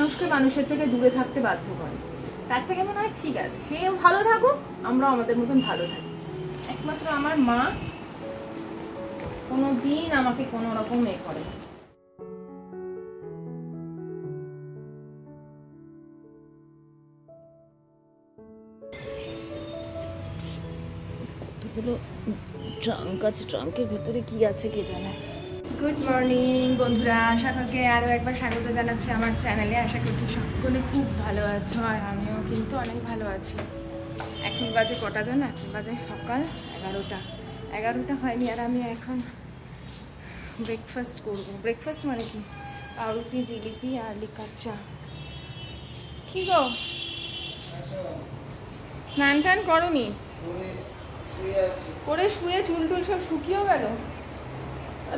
মানুষকে মানুষের থেকে দূরে থাকতে বাধ্য করে। তার থেকে মনে হয় ঠিক আছে, সেও ভালো থাকুক, আমরাও আমাদের মতন ভালো থাকি। একমাত্র আমার মা কোনো দিন আমাকে কোনো রকম করে না। কতগুলো ট্রাঙ্ক আছে, ট্রাঙ্কের ভেতরে কি আছে কে জানে। গুড মর্নিং বন্ধুরা, সকলকে আরও একবার স্বাগত জানাচ্ছি আমার চ্যানেলে। আশা করছি সকলে খুব ভালো আছো, আর আমিও কিন্তু অনেক ভালো আছি। এখন বাজে কটা জানো? এখন বাজে সকাল 11টা হয়নি, আর আমি এখন ব্রেকফাস্ট করবো। ব্রেকফাস্ট মানে কি? পাউরুটি, জিলিপি আর লিকার চা। কি গো, স্নান টান করনি? করে শুয়ে চুল টুল সব শুকিয়েও গেল।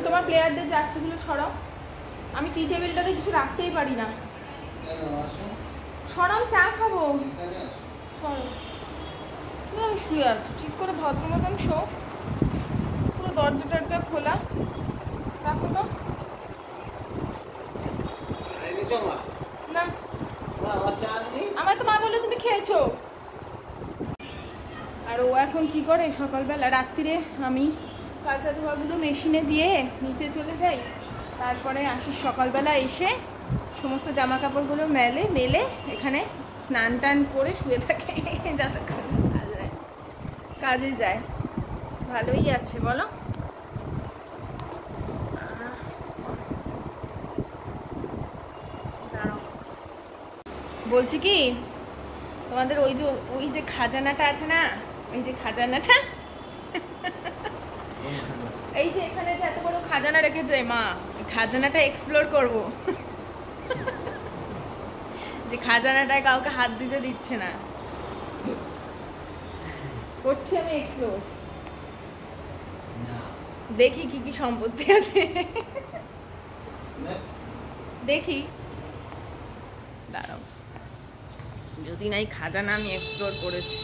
তোমার প্লেয়ারদের জার্সিগুলো সরাও, আমি টি টেবিলটাতে কিছু রাখতেই পারি না। সরাও, চা খাবো। সরো, তুমি শুয়ে আছো, ঠিক করে ভদ্র মতন শো। পুরো দরজা টরজা খোলা রাখো তো। না, আমার তো মা বললো তুমি খেয়েছো। আর ও এখন কি করে, সকালবেলা রাত্রিরে আমি কাঁচা ধোয়াগুলো মেশিনে দিয়ে নিচে চলে যাই, তারপরে আসি সকালবেলা এসে সমস্ত জামা কাপড়গুলো মেলে এখানে স্নান টান করে শুয়ে থাকে যতক্ষণ কাজে যায়। ভালোই আছে বলো। বলছি কি, তোমাদের ওই যে খাজানাটা আছে না, ওই যে খাজানাটা, এই যে এখানে যে এত বড় খাজানা রেখেছে মা, খাজানাটা এক্সপ্লোর করব। যে খাজানাটায় কাউকে হাত দিতে দিচ্ছে না, করছি আমি এক্সপ্লোর। দেখি কি কি সম্পত্তি আছে, দেখি। দাঁড়াও, যদি নাই খাজানা আমি এক্সপ্লোর করেছি।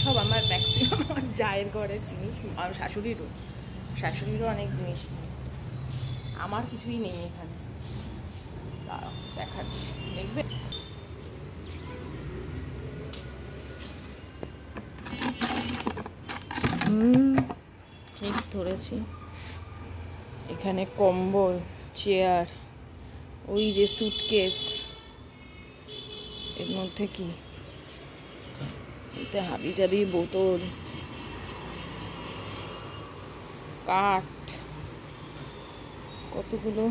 সব আমার ম্যাক্সিমাম আমার জায়ের ঘরের জিনিস, আর শাশুড়িরও অনেক জিনিস, আমার কিছুই নেই এখানে। দাঁড়াও দেখাচ্ছি, দেখবে। ঠিক ধরেছি। এখানে কম্বল, চেয়ার, ওই যে সুটকেস, এর মধ্যে কি হাবি জাবি বোতল, কাঠ, কতগুলো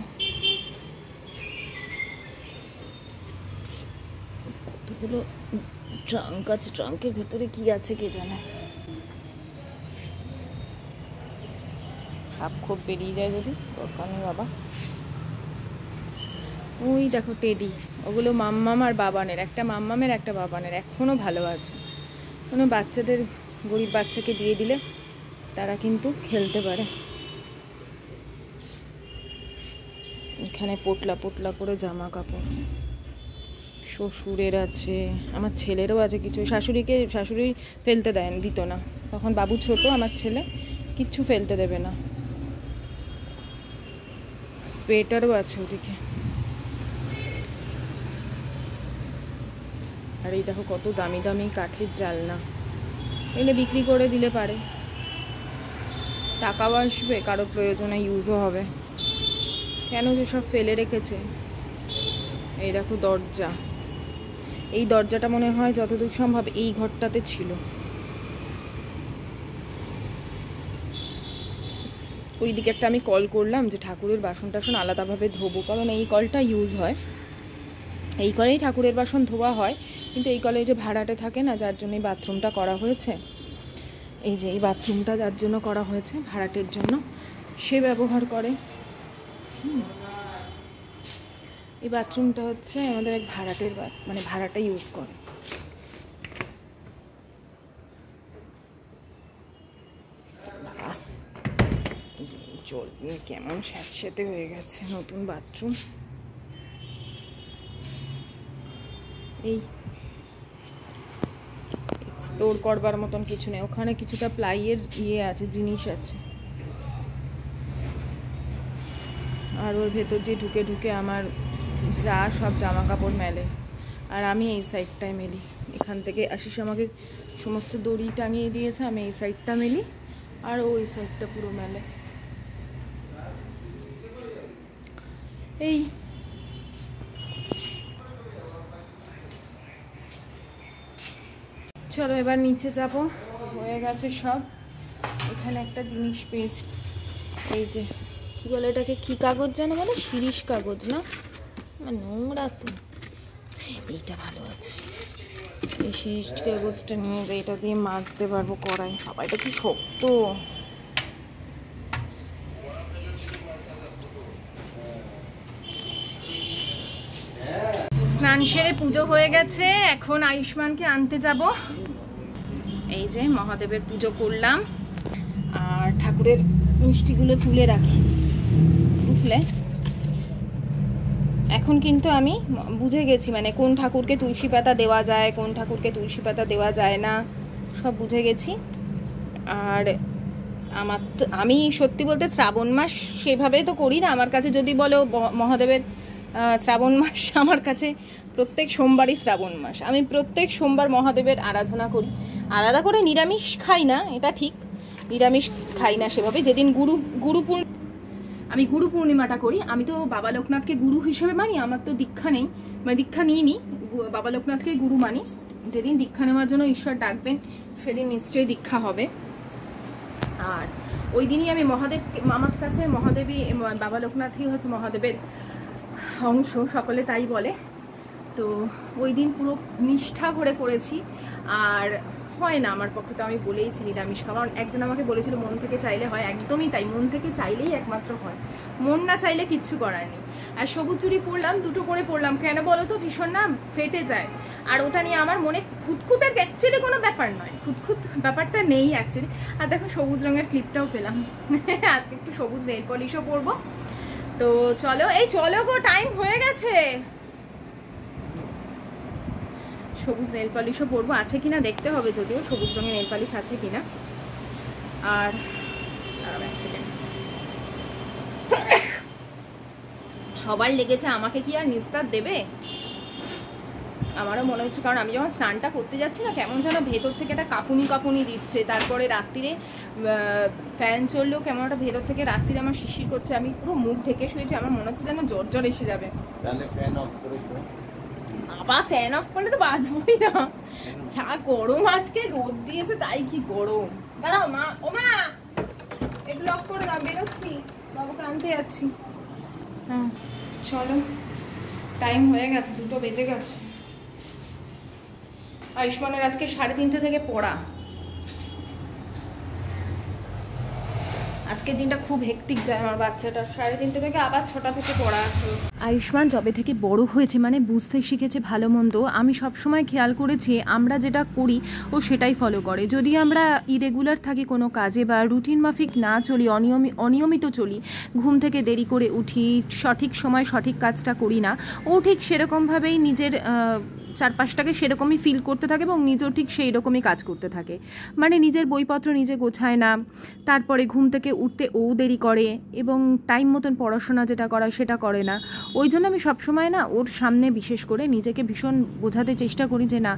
ট্রাঙ্ক আছে। ট্রাঙ্কের ভেতরে কি আছে কে জানে। সাপ খোপ বেরিয়ে যায় যদি, দরকার নেই বাবা। ওই দেখো টেডি, ওগুলো মাম্মাম আর বাবানের, একটা মাম্মামের একটা বাবানের, এখনো ভালো আছে। কোনো বাচ্চাদের, গরিব বাচ্চাকে দিয়ে দিলে তারা কিন্তু খেলতে পারে। এখানে পোটলা পোটলা করে জামা কাপড়, শ্বশুরের আছে, আমার ছেলেরও আছে কিছু। শাশুড়ি ফেলতে দিত না, তখন বাবু ছোট, আমার ছেলে কিচ্ছু ফেলতে দেবে না। সোয়েটারও আছে ওদিকে। আর এই দেখো কত দামি দামি কাঠের জালনা, এগুলো বিক্রি করে দিলে পারে, টাকাও আসবে, কারো প্রয়োজনে ইউজও হবে। কেন যে সব ফেলে রেখেছে। এই দেখো দরজা, এই দরজাটা মনে হয় যতদূর সম্ভব এই ঘরটাতে ছিল। ওই দিকে একটা আমি কল করলাম যে ঠাকুরের বাসন টাসন আলাদাভাবে ধোবো, কারণ এই কলটা ইউজ হয়, এই কলেই ঠাকুরের বাসন ধোয়া হয়। কিন্তু এই কলে যে ভাড়াটে থাকে না, যার জন্য এই বাথরুমটা করা হয়েছে, এই যে এই বাথরুমটা যার জন্য করা হয়েছে ভাড়াটের জন্য, সে ব্যবহার করে। এই বাথরুমটা হচ্ছে আমাদের এক ভাড়াটের মানে ভাড়াটা ইউজ করে। জল কেমন স্যাঁতস্যাঁতে হয়ে গেছে, নতুন বাথরুম। এই এক্সপ্লোর করবার মতন কিছু নেই, ওখানে কিছুটা প্লাইয়ের আছে, জিনিস আছে। আর ওর ভেতর দিয়ে ঢুকে ঢুকে আমার যা সব জামা কাপড় মেলে, আর আমি এই সাইডটায় মেলি। এখান থেকে আশিস আমাকে সমস্ত দড়ি টাঙিয়ে দিয়েছে, আমি এই সাইডটা মেলি আর ও এই সাইডটা পুরো মেলে। এই চলো এবার নিচে যাব, হয়ে গেছে সব। এখানে একটা জিনিস পেয়েছি, এই যে কি বলে এটাকে, কি কাগজ জানো বলে, শিরিষ কাগজ না, নোংরা তো, এইটা ভালো আছে। এই শিরিষ কাগজটা নিয়ে যাই, এটা দিয়ে মাজতে পারবো কড়াই। বাবা এটা কি শক্ত। স্নান সেরে পুজো হয়ে গেছে, এখন আয়ুষ্মানকে আনতে যাব। এই যে মহাদেবের পুজো করলাম, আর ঠাকুরের মিষ্টিগুলো তুলে রাখি, বুঝলে। এখন কিন্তু আমি বুঝে গেছি, মানে কোন ঠাকুরকে তুলসী পাতা দেওয়া যায়, কোন ঠাকুরকে তুলসী পাতা দেওয়া যায় না, সব বুঝে গেছি। আর আমি সত্যি বলতে শ্রাবণ মাস সেভাবে তো করি না। আমার কাছে যদি বলো মহাদেবের শ্রাবণ মাস, আমার কাছে প্রত্যেক সোমবারই শ্রাবণ মাস। আমি প্রত্যেক সোমবার মহাদেবের আরাধনা করি। আলাদা করে নিরামিষ খাই না, এটা ঠিক, নিরামিষ খাই না সেভাবে। যেদিন আমি গুরু পূর্ণিমাটা করি। আমি তো বাবা লোকনাথকে গুরু হিসেবে মানি, আমার তো দীক্ষা নেই, মানে দীক্ষা নিইনি, বাবা লোকনাথকে গুরু মানি। যেদিন দীক্ষা নেওয়ার জন্য ঈশ্বর ডাকবেন সেদিন নিশ্চয়ই দীক্ষা হবে। আর ওই দিনই আমি আমার কাছে মহাদেবী, বাবা লোকনাথই হচ্ছে মহাদেবের অংশ, সকলে তাই বলে। তো ওই দিন পুরো নিষ্ঠা ভরে করেছি। আর হয় না আমার পক্ষে, তো আমি বলেইছি নিরামিষ খাওয়া। একজন আমাকে বলেছিল মন থেকে চাইলে হয়, একদমই তাই, মন থেকে চাইলেই একমাত্র হয়, মন না চাইলে কিচ্ছু করার নেই। আর সবুজ চুড়ি পরলাম, দুটো করে পরলাম, কেন বলো তো, ভীষণ না ফেটে যায়। আর ওটা নিয়ে আমার মনে খুঁতখুতের অ্যাকচুয়ালি কোনো ব্যাপার নয়, খুঁতখুত ব্যাপারটা নেই অ্যাকচুয়ালি। আর দেখো সবুজ রঙের ক্লিপটাও পেলাম। আজকে একটু সবুজ নেল পলিশও পরবো। তো চলো, এই চলো গো, টাইম হয়ে গেছে। সবুজ নেল পালিশও পরবো, আছে কিনা দেখতে হবে, যদিও সবুজ রঙের নেল পালিশ আছে কিনা। আর সবার লেগেছে, আমাকে কি আর নিস্তার দেবে? আমারও মনে হচ্ছে, কারণ আমি যখন স্নানটা করতে যাচ্ছি না, কেমন যেন ভেতর থেকে একটা কাঁপুনি কাঁপুনি দিচ্ছে। তারপরে রাত্রিরে ফ্যান চললেও কেমন একটা ভেতর থেকে রাত্রিরে আমার শিরশির করছে। আমি পুরো মুখ ঢেকে শুয়েছি, আমার মনে হচ্ছে যেন জ্বর জ্বর এসে যাবে। আবার ফ্যান অফ করলে তো বাঁচবই না, যা গরম আজকে, রোদ দিয়েছে তাই কি গরম। দাঁড়াও মা, ও মা একটু লক করে দাও, বেরোচ্ছি, বাবুকে আনতে যাচ্ছি। হ্যাঁ চলো, টাইম হয়ে গেছে, 2টো বেজে গেছে। আয়ুষ্মানের আজকে 3:30 থেকে পড়া। আজকের দিনটা খুব হেক্টিক যায় আমার বাচ্চাটার, 3:30 থেকে আবার 6টা থেকে পড়া আছে। আয়ুষ্মান যবে থেকে বড় হয়েছে, মানে বুঝতে শিখেছে ভালো মন্দ, আমি সবসময় খেয়াল করেছি আমরা যেটা করি ও সেটাই ফলো করে। যদি আমরা ইরেগুলার থাকি কোনো কাজে বা রুটিন মাফিক না চলি, অনিয়মিত চলি, ঘুম থেকে দেরি করে উঠি, সঠিক সময় সঠিক কাজটা করি না, ও ঠিক সেরকমভাবেই নিজের চারপাশটাকে সেরকমই ফিল করতে থাকে এবং নিজেও ঠিক সেই রকমই কাজ করতে থাকে। মানে নিজের বইপত্র নিজে গোছায় না, তারপরে ঘুম থেকে উঠতে ও দেরি করে, এবং টাইম মতন পড়াশোনা যেটা করা সেটা করে না। ওই জন্য আমি সবসময় না ওর সামনে বিশেষ করে নিজেকে ভীষণ বোঝাতে চেষ্টা করি যে না,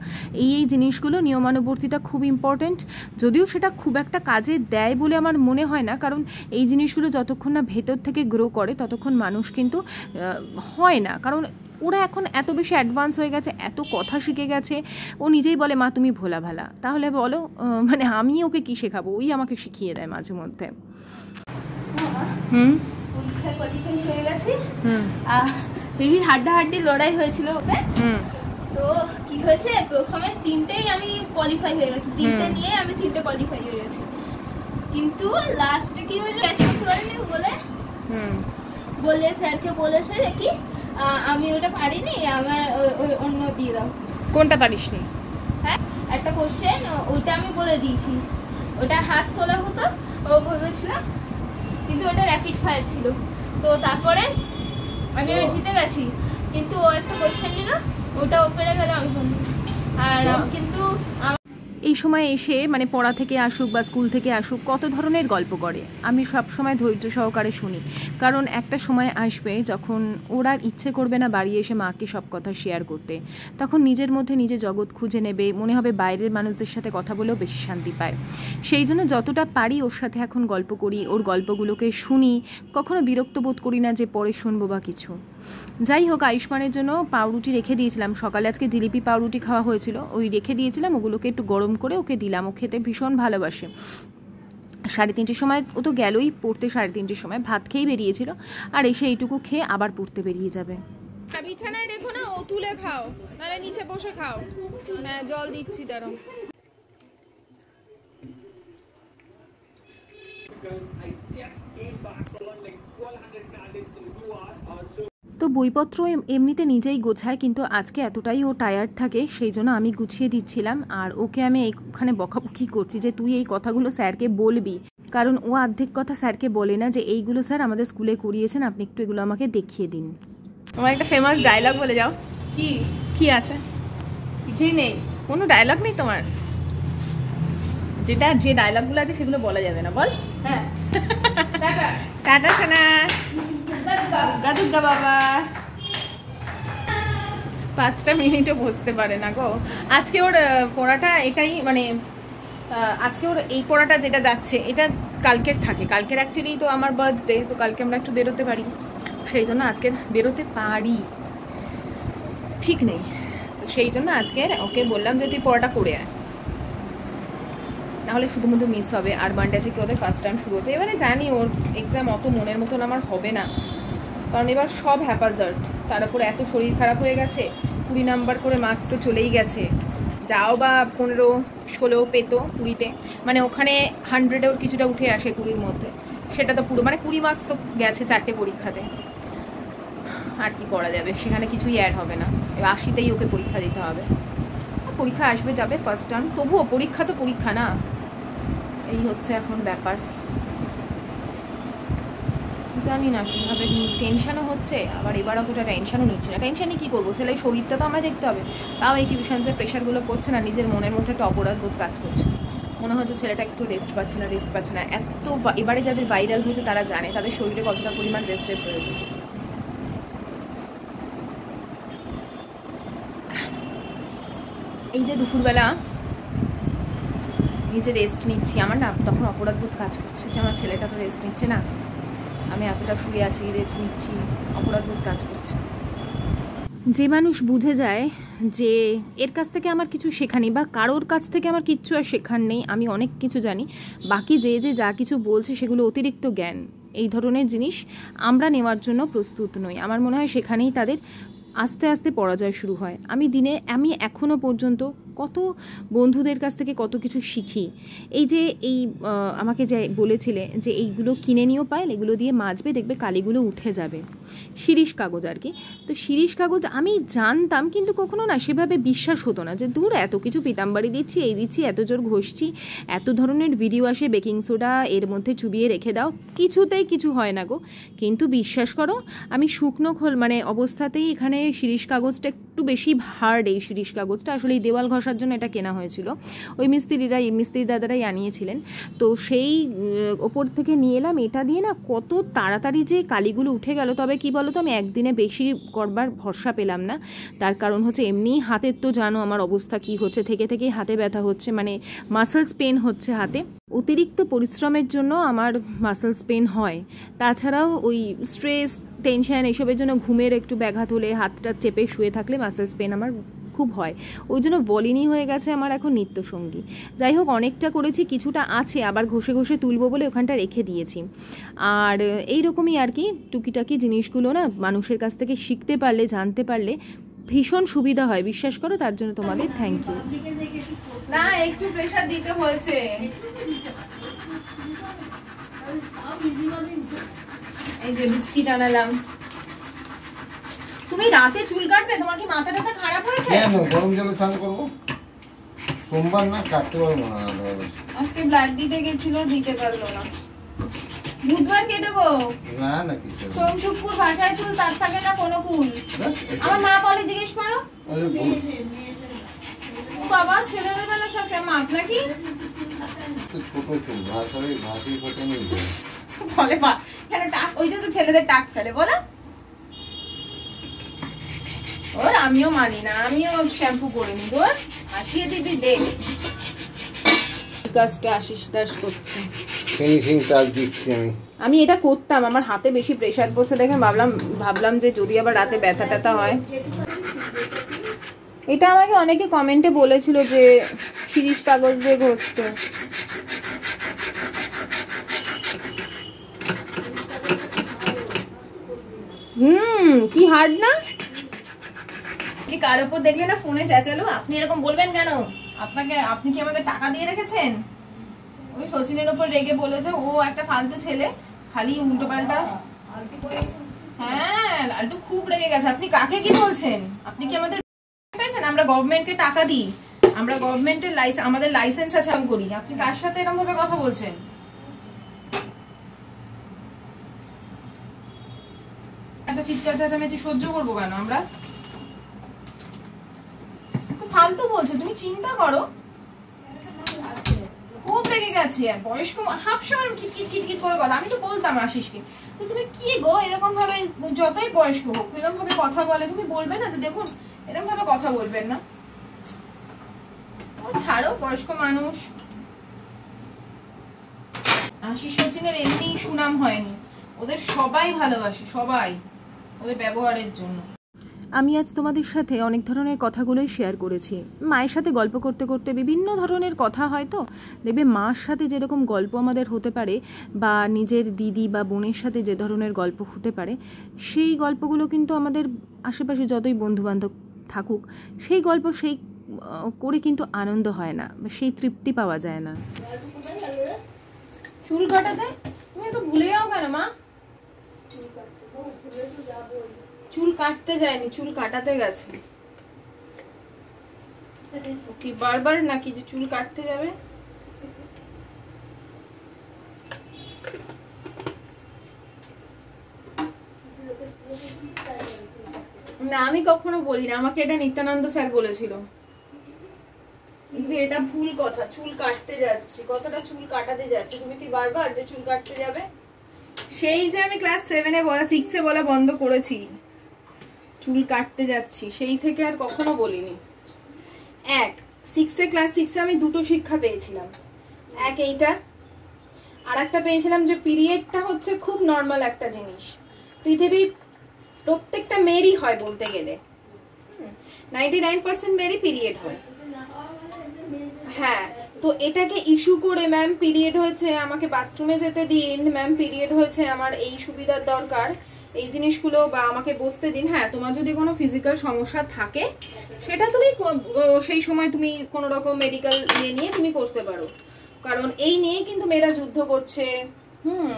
এই জিনিসগুলো নিয়মানুবর্তিতা খুব ইম্পর্টেন্ট। যদিও সেটা খুব একটা কাজে দেয় বলে আমার মনে হয় না, কারণ এই জিনিসগুলো যতক্ষণ না ভেতর থেকে গ্রো করে ততক্ষণ মানুষ কিন্তু হয় না। কারণ ওরা এখন এত বেশি অ্যাডভান্স হয়ে গেছে, এত কথা শিখে গেছে। ও নিজেই বলে মা তুমি ভোলা ভালা, তাহলে বলো মানে আমি ওকে কি শেখাবো? ওই আমাকে শিখিয়ে দেয় মাঝে মধ্যে। হয়ে গেছে, হাড্ডাহাড্ডি লড়াই হয়েছিল ওকে। তো কি হয়েছে, প্রথমে 3টেই আমি কোয়ালিফাই হয়ে গেছি, 3টে নিয়ে আমি 3টে কোয়ালিফাই হয়ে গেছি। কিন্তু লাস্টে কি হয়েছে, ক্যাচ করতে পারিনি বলে স্যারকে বলেছে কি আমি ওটা পারিনি, আমার অন্য দিয়ে দাও। কোনটা পারিসনি? হ্যাঁ, একটা কোশ্চেন, ওইটা আমি বলে দিয়েছি, ওটা হাত তোলা হতো ও ভেবেছিলাম, কিন্তু ওটা র্যাপিড ফায়ার ছিল। তো তারপরে আমি জিতে গেছি, কিন্তু ও একটা কোশ্চেন নিল, ওটা ওপরে গেলে আমি আর কিন্তু এই সময় এসে মানে পড়া থেকে আসুক বা স্কুল থেকে আসুক কত ধরনের গল্প করে, আমি সব সময় ধৈর্য সহকারে শুনি। কারণ একটা সময় আসবে যখন ওরা ইচ্ছে করবে না বাড়ি এসে মাকে সব কথা শেয়ার করতে, তখন নিজের মধ্যে নিজে জগৎ খুঁজে নেবে, মনে হবে বাইরের মানুষদের সাথে কথা বলেও বেশি শান্তি পায়। সেই জন্য যতটা পারি ওর সাথে এখন গল্প করি, ওর গল্পগুলোকে শুনি, কখনো বিরক্ত বোধ করি না যে পরে শুনবো বা কিছু। যাই হোক, আয়ুষ্মানের জন্য পাউরুটি রেখে দিয়েছিলাম সকালে, আজকে জিলিপি পাউরুটি খাওয়া হয়েছিল, ওই রেখে দিয়েছিলাম, ওগুলোকে একটু গরম করে ওকে দিলাম। ও খেতে ভীষণ ভালোবাসে। 3:30 সময় ও তো গেলই পড়তে, 3:30 সময় ভাত খেয়েই বেরিয়েছিল, আর এসে এইটুকু খেয়ে আবার পড়তে বেরিয়ে যাবে। বিছানায় রেখো না, ও তুলে খাও, নাহলে নিচে বসে খাও। হ্যাঁ, জল দিচ্ছি দাঁড়াও। তো বইপত্র এমনিতে নিজেই গোছায়, কিন্তু আজকে এতটাই ও টায়ার্ড থাকে সেই জন্য আমি গুছিয়ে দিচ্ছিলাম। আর ওকে আমি এইখানে বকাবকি করছি যে তুই এই কথাগুলো স্যারকে বলবি, কারণ ও অর্ধেক কথা স্যারকে বলে না যে এইগুলো স্যার আমাদের স্কুলে করিয়েছেন, আপনি একটু এগুলো আমাকে দেখিয়ে দিন। আমার একটা ফেমাস ডায়লগ বলে যাও। কি কি আছে? কিছুই নেই, কোনো ডায়লগ নেই তোমার? যেটা যে ডায়লগগুলো আছে সেগুলো বলা যাবে না, বল। হ্যাঁ, টাটা টাটা সোনা, দুর্গা বাবা। 5টা মিনিটও বসতে পারে না গো। আজকে ওর পড়াটা এটাই, মানে আজকে ওর এই পড়াটা যেটা যাচ্ছে এটা কালকের থাকে। কালকের অ্যাকচুয়ালি তো আমার বার্থডে, তো কালকে আমরা একটু বেরোতে পারি, সেই জন্য আজকে বেরোতে পারি, ঠিক নেই। তো সেই জন্য আজকে ওকে বললাম যে তুই পড়াটা করে আয়, নাহলে শুধুমাত্র মিস হবে। আর মানডে থেকে ওদের ফার্স্ট টাইম শুরু হচ্ছে। এবারে জানি ওর এক্সাম অত মনের মতন আমার হবে না, কারণ এবার সব হ্যাপাজার্ড, তার উপরে এত শরীর খারাপ হয়ে গেছে। 20 নাম্বার করে মার্কস তো চলেই গেছে, যাও বা 15-16 পেতো 20-তে, মানে ওখানে 100-এ ওর কিছুটা উঠে আসে 20-র মধ্যে, সেটা তো পুরো মানে 20 মার্কস তো গেছে 4টে পরীক্ষাতে। আর কি করা যাবে, সেখানে কিছুই অ্যাড হবে না। এবার 80-তেই ওকে পরীক্ষা দিতে হবে। পরীক্ষা আসবে যাবে ফার্স্ট টার্ম, তবুও পরীক্ষা তো পরীক্ষা না, এই হচ্ছে এখন ব্যাপার। জানি না কীভাবে, টেনশানও হচ্ছে, আবার এবার অতটা টেনশানও নিচ্ছে না। টেনশানে কী করবো, ছেলের শরীরটা তো আমায় দেখতে হবে। তাও এই টিউশনসের প্রেশারগুলো পড়ছে না, নিজের মনের মধ্যে একটা অপরাধ বোধ কাজ করছে, মনে হচ্ছে ছেলেটা একটু রেস্ট পাচ্ছে না। এত এবারে যাদের ভাইরাল হয়েছে তারা জানে তাদের শরীরে কতটা পরিমাণ রেস্টের প্রয়োজন। এই যে দুপুরবেলা নিজে রেস্ট নিচ্ছি, আমার না তখন অপরাধ বোধ কাজ করছে যে আমার ছেলেটা তো রেস্ট নিচ্ছে না, আমি এতটা শুয়ে আছি, রেস্ট নিচ্ছি, অপরাধ বোধ কাজ করছে। যে মানুষ বুঝে যায় যে এর কাছ থেকে আমার কিছু শেখা নেই বা কারোর কাছ থেকে আমার কিচ্ছু আর শেখার নেই, আমি অনেক কিছু জানি, বাকি যে যা কিছু বলছে সেগুলো অতিরিক্ত জ্ঞান, এই ধরনের জিনিস আমরা নেওয়ার জন্য প্রস্তুত নই। আমার মনে হয় সেখানেই তাদের আস্তে আস্তে পরাজয় শুরু হয়। আমি এখনও পর্যন্ত কত বন্ধুদের কাছ থেকে কত কিছু শিখি। এই যে আমাকে যে বলেছিলে যে এইগুলো কিনে নিয়েও পাইল, এগুলো দিয়ে মাজবে, দেখবে কালিগুলো উঠে যাবে, শিরিষ কাগজ আর কি। তো শিরিষ কাগজ আমি জানতাম, কিন্তু কখনো না সেভাবে বিশ্বাস হতো না যে দূর এত কিছু পিতাম্বারি দিচ্ছি, এই দিচ্ছি, এত জোর ঘষছি, এত ধরনের ভিডিও আসে, বেকিং সোডা এর মধ্যে চুবিয়ে রেখে দাও, কিছুতেই কিছু হয় না গো। কিন্তু বিশ্বাস করো, আমি শুকনো মানে অবস্থাতেই এখানে শিরিষ কাগজটা একটু বেশি হার্ড, এই শিরিষ কাগজটা আসলে এই দেওয়াল ঘষার জন্য এটা কেনা হয়েছিল, ওই মিস্ত্রি দাদারাই আনিয়েছিলেন। তো সেই ওপর থেকে নিয়ে এলাম, এটা দিয়ে না কত তাড়াতাড়ি যে কালিগুলো উঠে গেল। তবে কি বলো তো, আমি একদিনে বেশি করবার ভরসা পেলাম না, তার কারণ হচ্ছে এমনিই হাতের তো জানো আমার অবস্থা কি হচ্ছে, থেকেই হাতে ব্যথা হচ্ছে, মানে মাসেলস পেন হচ্ছে হাতে। অতিরিক্ত পরিশ্রমের জন্য আমার মাসেলস পেন হয়, তাছাড়াও ওই স্ট্রেস টেনশন এসবের জন্য ঘুমের একটু ব্যাঘাত হলে, হাতটা চেপে শুয়ে থাকলে মাসেলস পেন আমার খুব হয়, ওই জন্য ভলিনি হয়ে গেছে আমার এখন নিত্যসঙ্গী। যাই হোক, অনেকটা করেছি, কিছুটা আছে আবার ঘষে তুলবো বলে ওখানটা রেখে দিয়েছি। আর এইরকমই আর কি টুকিটাকি জিনিসগুলো না মানুষের কাছ থেকে শিখতে পারলে, জানতে পারলে ভীষণ সুবিধা হয়, বিশ্বাস করো। তার জন্য তোমাদের থ্যাংক ইউ। না একটু প্রেশার দিতে হয়েছে। এই যে বিস্কিট আনালাম। তুমি রাতে চুল কাটবে? তোমার কি মাথাটা খারাপ হয়েছে? কেন গরম জলে স্নান করব? সোমবার না কাটতে পারবো না, আজকে ব্লাড দিতে গেছিল, দিতে পারলো না। বুধবার কেটে গো? না না কিছু সোম শুক্র ভাষায় চুল তার থাকে না কোনো কুল। আমার মা বলে জিজ্ঞেস করো। বাবা ছেলের বেলা সব মাছ নাকি ছোট চুল ঘাসি ফোটে নিয়ে যায় বলে মা কেন টাক ওই যে তো ছেলেদের টাক ফেলে বলে ওর আমিও মানি না, আমিও শ্যাম্পু করিনি তোর আসিয়ে দিবি দেখ কাজটা আশিস দাস করছে ফিনিশিং টাচ দিচ্ছি আমি এটা করতাম, আমার হাতে বেশি প্রেসার পড়ছে দেখে ভাবলাম যে যদি আবার রাতে ব্যথা ট্যাথা হয়। এটা আমাকে অনেকে কমেন্টে বলেছিল যে শিরিষ কাগজ দিয়ে ঘষতে। কি হার্ড না, কি কার উপর দেখলে না ফোনে চেঁচালো আপনি এরকম বলবেন কেন, আপনি কি আমাদের টাকা দিয়ে রেখেছেন? ওই সচিনের উপর রেগে বলেছে ও একটা ফালতু ছেলে, খালি উল্টো পাল্টা। হ্যাঁ লাল্টু খুব রেগে গেছে। আপনি কাকে কি বলছেন? আপনি কি আমাদের পেয়েছেন? আমরা গভর্নমেন্টকে টাকা দিই, আমরা গভর্নমেন্টের আমাদের লাইসেন্স আছে আমি করি, আপনি কার সাথে এরকম ভাবে কথা বলছেন? একটা চিৎকার চেঁচামেচি সহ্য করবো কেন আমরা? ফালতু বলছে, তুমি চিন্তা করো। খুব রেগে গেছে, বয়স্ক সবসময় কিটকিট করে কথা। আমি তো বলতাম আশিসকে যে তুমি কি গো এরকম ভাবে, যতই বয়স্ক হোক এরকম ভাবে কথা বলে, তুমি বলবে না যে দেখুন এরকম ভাবে কথা বলবেন না? ছাড়ো, বয়স্ক মানুষ। আশিস সচিনের এমনি সুনাম হয়নি, ওদের সবাই ভালোবাসে, সবাই ওদের ব্যবহারের জন্য। আমি আজ তোমাদের সাথে অনেক ধরনের কথাগুলোই শেয়ার করেছি। মায়ের সাথে গল্প করতে করতে বিভিন্ন ধরনের কথা হয়তো দেখবে, মার সাথে যেরকম গল্প আমাদের হতে পারে বা নিজের দিদি বা বোনের সাথে যে ধরনের গল্প হতে পারে, সেই গল্পগুলো কিন্তু আমাদের আশেপাশে যতই বন্ধুবান্ধব থাকুক সেই গল্প সেই করে কিন্তু আনন্দ হয় না, সেই তৃপ্তি পাওয়া যায় না। চুল কাটাতে তুমি তো ভুলে যাও কেন মা? চুল কাটতে যায়নি, চুল কাটাতে গেছে। কি বারবার নাকি যে চুল কাটতে যাবে? না আমি কখনো বলি না, আমাকে এটা নিত্যানন্দ স্যার বলেছিল যে এটা ভুল কথা, চুল কাটতে যাচ্ছি, কতটা চুল কাটাতে যাচ্ছে, তুমি কি বারবার যে চুল কাটতে যাবে? সেই যে আমি ক্লাস 7-এ বলা 6-এ বলা বন্ধ করেছি চুল কাটতে যাচ্ছি, সেই থেকে আর কখনো বলিনি। ক্লাস 6-এ আমি দুটো শিক্ষা পেয়েছিলাম, এক এইটা, আর একটা পেয়েছিলাম যে পিরিয়ডটা হচ্ছে খুব নর্মাল একটা জিনিস, পৃথিবীর প্রত্যেকটা মেয়েরই হয় বলতে গেলে, 99% মেয়েরই পিরিয়ড হয়। হ্যাঁ, তো এটাকে ইস্যু করে ম্যাম পিরিয়ড হয়েছে আমাকে বাথরুমে যেতে দিন, ম্যাম পিরিয়ড হয়েছে আমার এই সুবিধার দরকার, এই জিনিসগুলো, বা আমাকে বসতে দিন। হ্যাঁ, তোমার যদি কোনো ফিজিক্যাল সমস্যা থাকে সেটা তুমি সেই সময় তুমি কোনো রকম মেডিকেল নিয়ে তুমি করতে পারো, কারণ এই নিয়ে কিন্তু মেয়েরা যুদ্ধ করছে,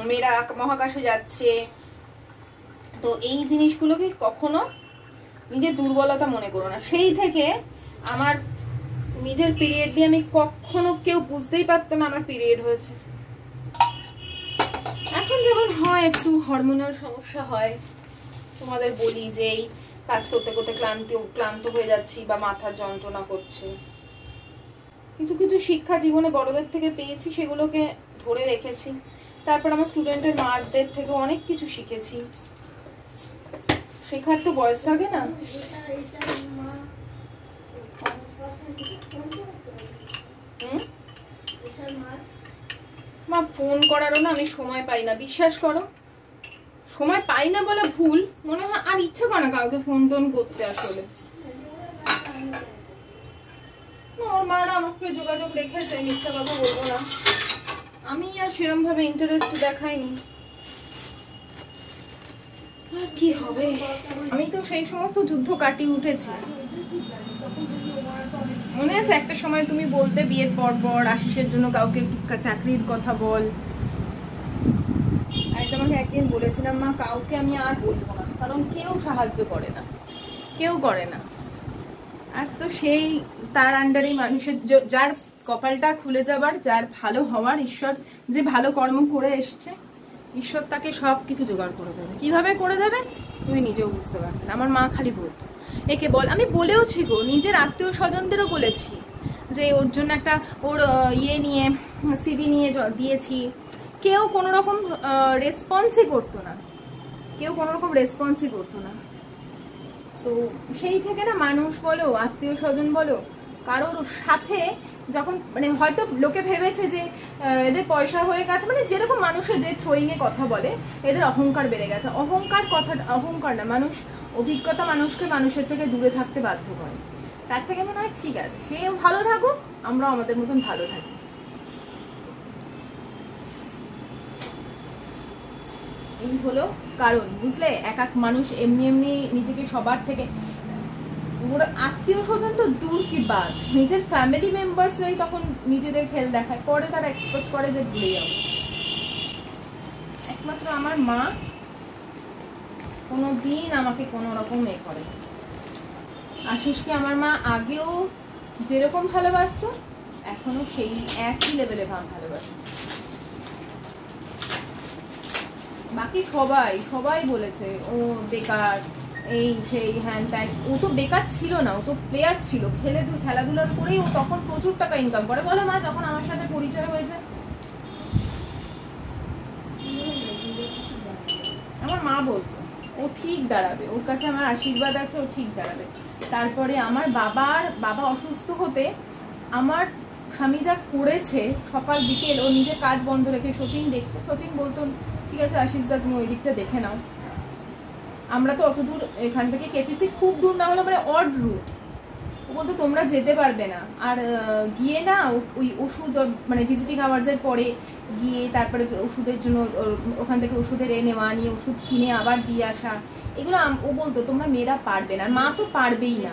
মেয়েরা মহাকাশে যাচ্ছে। তো এই জিনিসগুলোকে কখনো নিজের দুর্বলতা মনে করো না। সেই থেকে আমার নিজের পিরিয়ড দিয়ে আমি কখনো, কেউ বুঝতেই পারতো না আমার পিরিয়ড হয়েছে। এখন যেমন হয় একটু হরমোনাল সমস্যা হয়, তোমাদের বলি যে এই কাজ করতে করতে ক্লান্ত হয়ে যাচ্ছি বা মাথার যন্ত্রণা করছে। কিছু কিছু শিক্ষা জীবনে বড়দের থেকে পেয়েছি, সেগুলোকে ধরে রেখেছি। তারপর আমার স্টুডেন্টের মাদের থেকে অনেক কিছু শিখেছি, শেখার তো বয়স থাকে না। মা ফোন করারও না আমি সময় পাই না, বিশ্বাস করো, সময় পাই না বলে ভুল, মনে হয় আর ইচ্ছা করে না কাউকে ফোন টোন করতে। আসলে ওর মারা আমাকে যোগাযোগ রেখেছে, মিথ্যা কথা বলবো না, আমি আর সেরকম ভাবে ইন্টারেস্ট দেখাইনি। আর কি হবে, আমি তো সেই সমস্ত যুদ্ধ কাটিয়ে উঠেছি। মনে আছে একটা সময় তুমি বলতে বিয়ের পর আশিসের জন্য কাউকে চাকরির কথা বল, আমি তোমাকে একদিন বলেছিলাম মা কাউকে আমি আর বলবো না, কারণ কেউ সাহায্য করে না, কেউ করে না। আজ তো সেই তার আন্ডারে মানুষের যার কপালটা খুলে যাবার, যার ভালো হওয়ার, ঈশ্বর যে ভালো কর্ম করে এসছে, ঈশ্বর তাকে সব কিছু জোগাড় করে দেবে। কিভাবে করে দেবে তুমি নিজেও বুঝতে পারবে না। আমার মা খালি বলতো একে বল, আমি বলেওছি গো, নিজের আত্মীয় স্বজনদেরও বলেছি যে ওর জন্য একটা ওর ইয়ে নিয়ে সিভি নিয়ে দিয়েছি, কেউ কোনো রকম রেসপন্সই করতো না, কেউ কোনো রকম রেসপন্সই করতো না। তো সেই থেকে না মানুষ বলো, আত্মীয় স্বজন বলো, কারোর সাথে যখন মানে হয়তো লোকে ভেবেছে যে এদের পয়সা হয়ে গেছে, মানে যেরকম মানুষের যে থ্রোয়িংয়ে কথা বলে, এদের অহংকার বেড়ে গেছে। অহংকার না, মানুষ অভিজ্ঞতা মানুষকে মানুষের থেকে দূরে থাকতে বাধ্য করে। তার থেকে মনে হয় ঠিক আছে, সে ভালো থাকুক, আমরা আমাদের মতন ভালো থাকি। এই হলো কারণ, বুঝলে? এক এক মানুষ এমনি এমনি নিজেকে সবার থেকে, ওর আত্মীয় স্বজন তো দূর কি বাদ, নিজের ফ্যামিলি মেম্বার্সরাই তখন নিজেদের খেল দেখায়, পরে তারা এক্সপেক্ট করে যে ভুলে যাবে। একমাত্র আমার মা কোনো দিন আমাকে কোনো রকম এ করে। আশিসকে আমার মা আগেও যেরকম ভালোবাসতো, এখনো সেই একই লেভেলে ভালোবাসে। বাকি সবাই বলেছে ও বেকার, এই সেই হ্যান ত্যান। ও তো বেকার ছিল না, ও তো প্লেয়ার ছিল, খেলাধুলা করেই ও তখন প্রচুর টাকা ইনকাম করে। বলো মা, যখন আমার সাথে পরিচয় হয়েছে, আমার মা বলতো ও ঠিক দাঁড়াবে, ওর কাছে আমার আশীর্বাদ আছে, ও ঠিক দাঁড়াবে। তারপরে আমার বাবা অসুস্থ হতে আমার স্বামী যা করেছে, সকাল বিকেল ও নিজের কাজ বন্ধ রেখে সচিন দেখতো। সচিন বলতো ঠিক আছে আশিস দা, তুমি ওই দিকটা দেখে নাও। আমরা তো অত দূর, এখান থেকে কেপিসি খুব দূর না হলে মানে অড রুট, ও বলতো তোমরা যেতে পারবে না। আর গিয়ে না ওই ওষুধ মানে ভিজিটিং আওয়ার্সের পরে গিয়ে তারপরে ওষুধের জন্য ওখান থেকে ওষুধের নেওয়া, নিয়ে ওষুধ কিনে আবার দিয়ে আসা, এগুলো ও বলতো তোমরা মেয়েরা পারবে না। মা তো পারবেই না,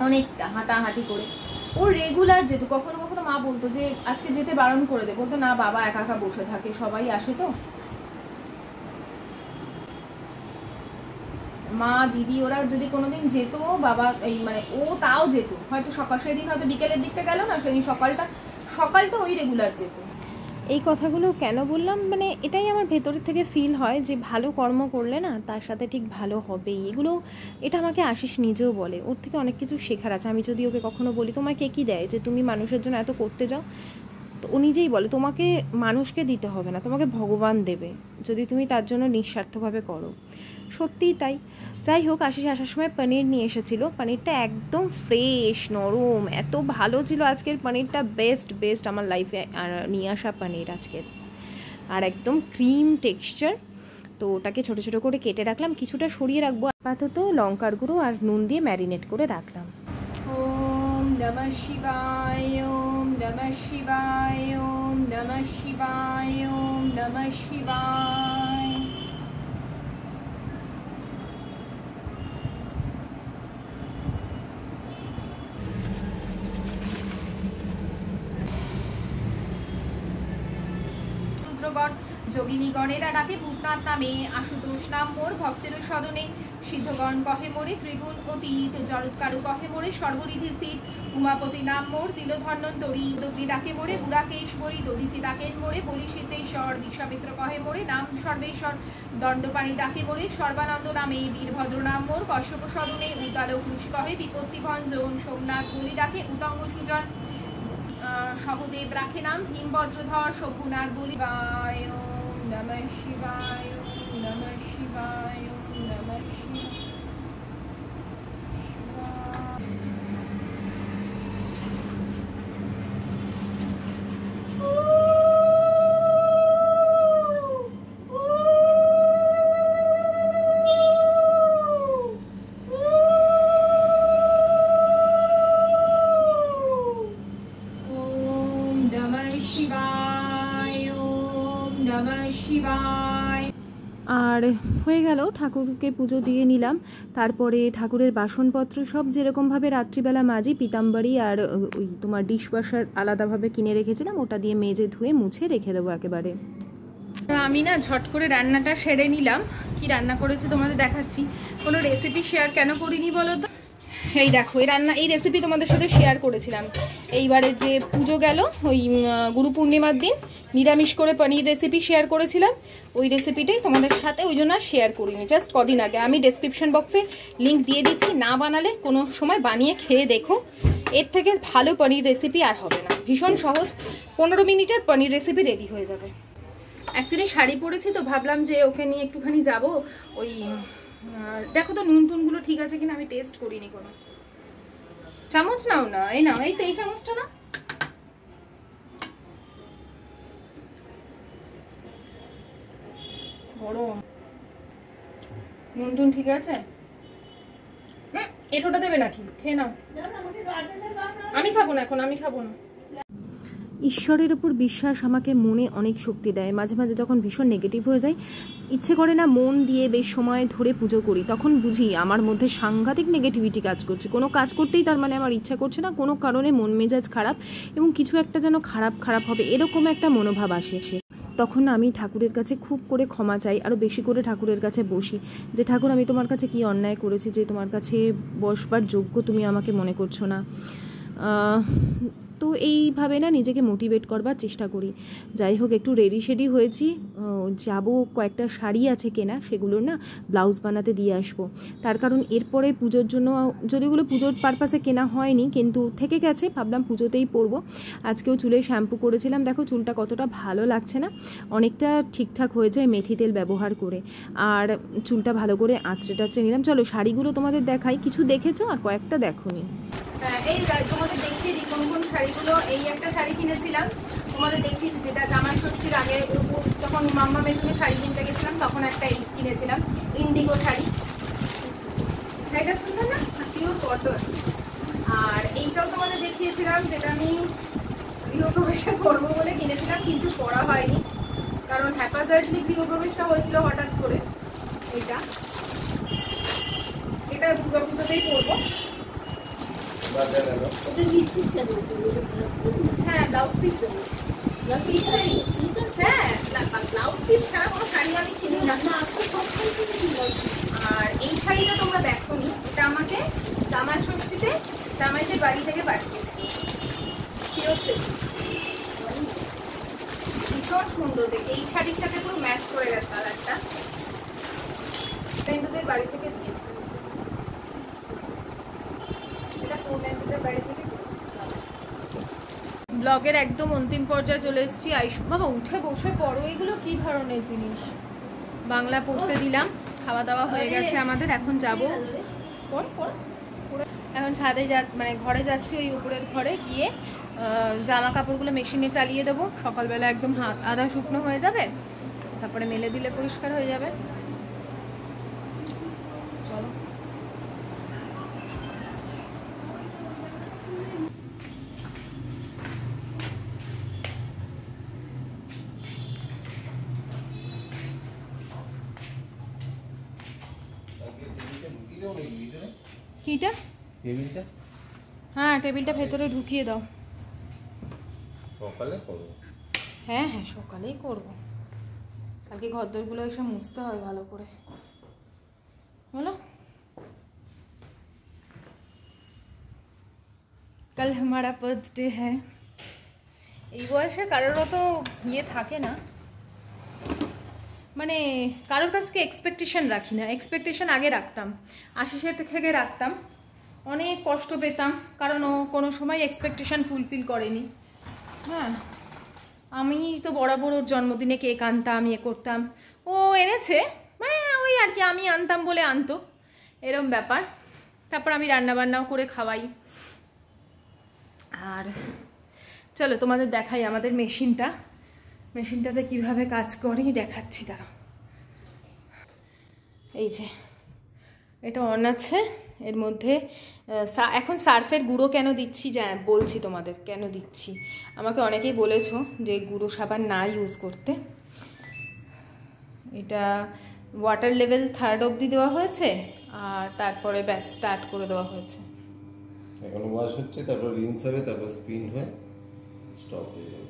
অনেকটা হাঁটাহাঁটি করে। ও রেগুলার যেত, কখনো কখনো মা বলতো যে আজকে যেতে বারণ করে দেবো, বলতো না বাবা একা একা বসে থাকে, সবাই আসে তো। মা দিদি ওরা যদি কোনোদিন যেত, বাবা এই মানে ও তাও যেত, হয়তো সেদিন হয়তো বিকেলের দিকটা গেল না, সেদিন সকালটা ওই রেগুলার যেত। এই কথাগুলো কেন বললাম, মানে এটাই আমার ভেতরের থেকে ফিল হয় যে ভালো কর্ম করলে না তার সাথে ঠিক ভালো হবেই। এটা আমাকে আশিস নিজেও বলে, ওর থেকে অনেক কিছু শেখার আছে। আমি যদি ওকে কখনো বলি তোমাকে কি দেয় যে তুমি মানুষের জন্য এত করতে যাও, তো ও নিজেই বলে তোমাকে মানুষকে দিতে হবে না, তোমাকে ভগবান দেবে যদি তুমি তার জন্য নিঃস্বার্থভাবে করো। সত্যিই তাই। যাই হোক, আশিস আসার সময় পনির নিয়ে এসেছিলো। পনিরটা একদম ফ্রেশ নরম, এত ভালো ছিল আজকের পনিরটা, বেস্ট আমার লাইফে নিয়ে আসা পনির আজকের। আর একদম ক্রিম টেক্সচার। তো ওটাকে ছোট ছোট করে কেটে রাখলাম, কিছুটা সরিয়ে রাখবো। আপাতত লঙ্কার গুঁড়ো আর নুন দিয়ে ম্যারিনেট করে রাখলাম। ওম নমঃ শিবায়, ওম নমঃ শিবায়, ওম নমঃ শিবায়, ওম নমঃ শিবায়। যোগিনীগণেরা ডাকে ভূতনাথ নামে, আশুতোষ নাম মোর ভক্তের সদনে, সিদ্ধগণ কহে মোরে ত্রিগুণ অতীত, জরৎকারু কহে মোরে সর্বরিধি স্থিত, উমাপতি নাম মোর দিল ধন্বন্তরী, দগ্নি ডাকে মোরে বুড়াকেশ্বরী, দধিচি ডাকেন মোরে বলি সিদ্ধেশ্বর, বিশ্বামিত্র কহে মোরে নাম সর্বেশ্বর, দণ্ডপাণি ডাকে মোরে সর্বানন্দ নামে, বীরভদ্র নাম মোর কশ্যপ সদনে, উদ্দালক ঋষি কহে বিপত্তি ভঞ্জন, সোমনাথ বলি ডাকে উতঙ্গ সুজন, সহদেব রাখে নাম হিমবজ্রধর, শম্ভুনাথ বলি বায়। ওম নমঃ শিবায়, ওম নমঃ শিবায়, ওম নমঃ শিবায়। আর হয়ে গেল, ঠাকুরকে পুজো দিয়ে নিলাম। তারপরে ঠাকুরের বাসনপত্র সব যেরকমভাবে রাত্রিবেলা মাজি, পিতাম্বরী আর ওই তোমার ডিশওয়াশার আলাদাভাবে কিনে রেখেছিলাম, ওটা দিয়ে মেজে ধুয়ে মুছে রেখে দেবো একেবারে। আমি না ঝট করে রান্নাটা সেরে নিলাম। কি রান্না করেছি তোমাদের দেখাচ্ছি। কোনো রেসিপি শেয়ার কেন করিনি বলো তো? এই দেখো, এই রেসিপি তোমাদের সাথে শেয়ার করেছিলাম এইবারে যে পুজো গেল, ওই গুরু পূর্ণিমার দিন নিরামিষ করে পনির রেসিপি শেয়ার করেছিলাম। ওই রেসিপিটাই তোমাদের সাথে ওই জন্য শেয়ার করিনি, জাস্ট কদিন আগে। আমি ডেসক্রিপশন বক্সে লিঙ্ক দিয়ে দিচ্ছি, না বানালে কোনো সময় বানিয়ে খেয়ে দেখো, এর থেকে ভালো পনির রেসিপি আর হবে না, ভীষণ সহজ, 15 মিনিটের পনির রেসিপি রেডি হয়ে যাবে। অ্যাকচুয়ালি শাড়ি পরেছি তো ভাবলাম যে ওকে নিয়ে একটুখানি যাব। ওই দেখো তো নুন টুনগুলো ঠিক আছে কিনা, আমি টেস্ট করিনি কোনো। চামচ নাও না, এই নাও, এই তো এই চামচটা না। বড় নুন টুন ঠিক আছে? এটোটা দেবে নাকি? খেয়ে নাও। আমি খাবো না এখন, আমি খাবো না। ঈশ্বরের উপর বিশ্বাস আমাকে মনে অনেক শক্তি দেয়। মাঝে মাঝে যখন ভীষণ নেগেটিভ হয়ে যায়, ইচ্ছে করে না মন দিয়ে বেশ সময় ধরে পুজো করি, তখন বুঝি আমার মধ্যে সাংঘাতিক নেগেটিভিটি কাজ করছে। কোনো কাজ করতেই তার মানে আমার ইচ্ছা করছে না, কোনো কারণে মন মেজাজ খারাপ এবং কিছু একটা যেন খারাপ খারাপ হবে এরকম একটা মনোভাব আসে। তখন আমি ঠাকুরের কাছে খুব করে ক্ষমা চাই, আরও বেশি করে ঠাকুরের কাছে বসি যে ঠাকুর আমি তোমার কাছে কি অন্যায় করেছি যে তোমার কাছে বসবার যোগ্য তুমি আমাকে মনে করছো না। তো এইভাবে না নিজেকে মোটিভেট করবার চেষ্টা করি। যাই হোক, একটু রেডি শেডি হয়েছি, যাব কয়েকটা শাড়ি আছে কেনা, সেগুলোর না ব্লাউজ বানাতে দিয়ে আসবো। তার কারণ এরপরে পুজোর জন্য, যদিওগুলো পুজোর পারপাসে কেনা হয়নি কিন্তু থেকে গেছে, ভাবলাম পুজোতেই পরবো। আজকেও চুলে শ্যাম্পু করেছিলাম, দেখো চুলটা কতটা ভালো লাগছে না, অনেকটা ঠিকঠাক হয়ে যায় মেথি তেল ব্যবহার করে। আর চুলটা ভালো করে আঁচড়ে টাচড়ে নিলাম। চলো শাড়িগুলো তোমাদের দেখাই, কিছু দেখেছো আর কয়েকটা দেখোনি। এই তোমাদের দেখিয়ে দিই কোন কোন শাড়িগুলো। এই একটা শাড়ি কিনেছিলাম, তোমাদের দেখিয়েছি, যেটা জামাই ষষ্ঠীর আগে যখন মাম্মা মেজুকে শাড়ি কিনতে গেছিলাম তখন একটা এই কিনেছিলাম, ইন্ডিগো শাড়ি। শাড়িটা সুন্দর না, পিওর কটন। আর এইটাও তোমাদের দেখিয়েছিলাম, যেটা আমি গৃহপ্রবেশে করবো বলে কিনেছিলাম কিন্তু পরা হয়নি, কারণ হ্যাপাজার্ডলি গৃহপ্রবেশটা হয়েছিল হঠাৎ করে। এটা দুর্গাপুজোতেই পরবো। হ্যাঁ ব্লাউজ পিস দেবো। হ্যাঁ ব্লাউজ পিস ছাড়া কোনো শাড়ি আমি কিনি না। আর এই শাড়িটা তোমরা দেখোনি, এটা আমাকে জামাই ষষ্ঠীতে জামাইদের বাড়ি থেকে পাঠিয়েছে। ভীষণ সুন্দর দেখে, এই শাড়ির সাথে পুরো ম্যাচ করে গেছে কালারটা। হিন্দুদের বাড়ি থেকে দিয়েছে, ব্লগের একদম অন্তিম পর্যায়ে চলে এসেছি। আয়ুষ বাবা উঠে বসে পড়ো, এগুলো কি ধরনের জিনিস? বাংলা পড়তে দিলাম, খাওয়া দাওয়া হয়ে গেছে আমাদের, এখন যাবো এখন ছাদে মানে ঘরে যাচ্ছি, ওই উপরের ঘরে গিয়ে জামা কাপড়গুলো মেশিনে চালিয়ে দেবো। সকালবেলা একদম আধা শুকনো হয়ে যাবে, তারপরে মেলে দিলে পরিষ্কার হয়ে যাবে। চলো কিটা? হ্যাঁ টেবিলটা ভেতরে ঢুকিয়ে দাও। সকালে করবো? হ্যাঁ হ্যাঁ সকালেই করবো, কালকে ঘরদোরগুলো এসে মুছতে হয় ভালো করে, বলো। কাল हमारा বার্থডে হ্যাঁ। এই বয়সে কারোর তো ইয়ে থাকে না, মানে কারোর কাছ থেকে এক্সপেকটেশন রাখি না। এক্সপেকটেশন আগে রাখতাম, আশিসের থেকে রাখতাম, অনেক কষ্ট পেতাম কারণ ও কোনো সময় এক্সপেকটেশন ফুলফিল করেনি। হ্যাঁ আমি তো বরাবর ওর জন্মদিনে কেক আনতাম, ইয়ে করতাম, ও এনেছে মানে ওই আর কি, আমি আনতাম বলে আনতো, এরম ব্যাপার। তারপর আমি রান্নাবান্নাও করে খাওয়াই। আর চলো তোমাদের দেখাই আমাদের মেশিনটাতে কিভাবে কাজ করে দেখাচ্ছি। তারা এই যে এটা অন আছে, এর মধ্যে এখন সার্ফের গুঁড়ো কেন দিচ্ছি বলছি তোমাদের কেন দিচ্ছি। আমাকে অনেকেই বলেছো যে গুঁড়ো সাবান না ইউজ করতে। এটা ওয়াটার লেভেল 3rd অবধি দেওয়া হয়েছে আর তারপরে ব্যাস স্টার্ট করে দেওয়া হয়েছে। এখন ওয়াশ হচ্ছে, তারপর রিন্স হবে, তারপর স্পিন হয়ে স্টপ হয়ে যাবে।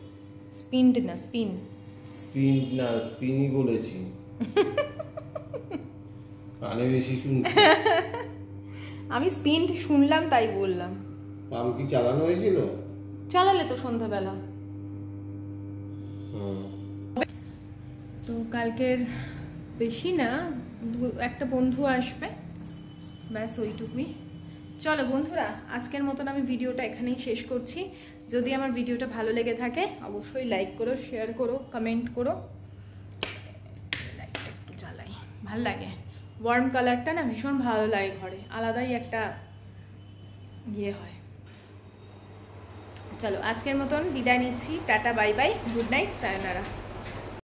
স্পিনড না স্পিন না স্পিনই বলেছি। কানে বেশি শুনছি। আমি স্পিন শুনলাম তাই বললাম। পাম্প কি চালানো হয়েছিল? চালালে তো সন্ধ্যাবেলা। তো কালকের বেশি না, একটা বন্ধু আসবে, ব্যাস ওইটুকুই। চলো বন্ধুরা, আজকের মতন আমি ভিডিওটা এখানেই শেষ করছি। যদি আমার ভিডিওটা ভালো লেগে থাকে অবশ্যই লাইক করো, শেয়ার করো, কমেন্ট করো। লাইটটা একটু জ্বালাই, ভাল লাগে। ওয়ার্ম কালারটা না ভীষণ ভালো লাগে ঘরে, আলাদাই একটা ইয়ে হয়। চলো আজকের মতন বিদায় নিচ্ছি, tata bye bye, good night, সায়োনারা।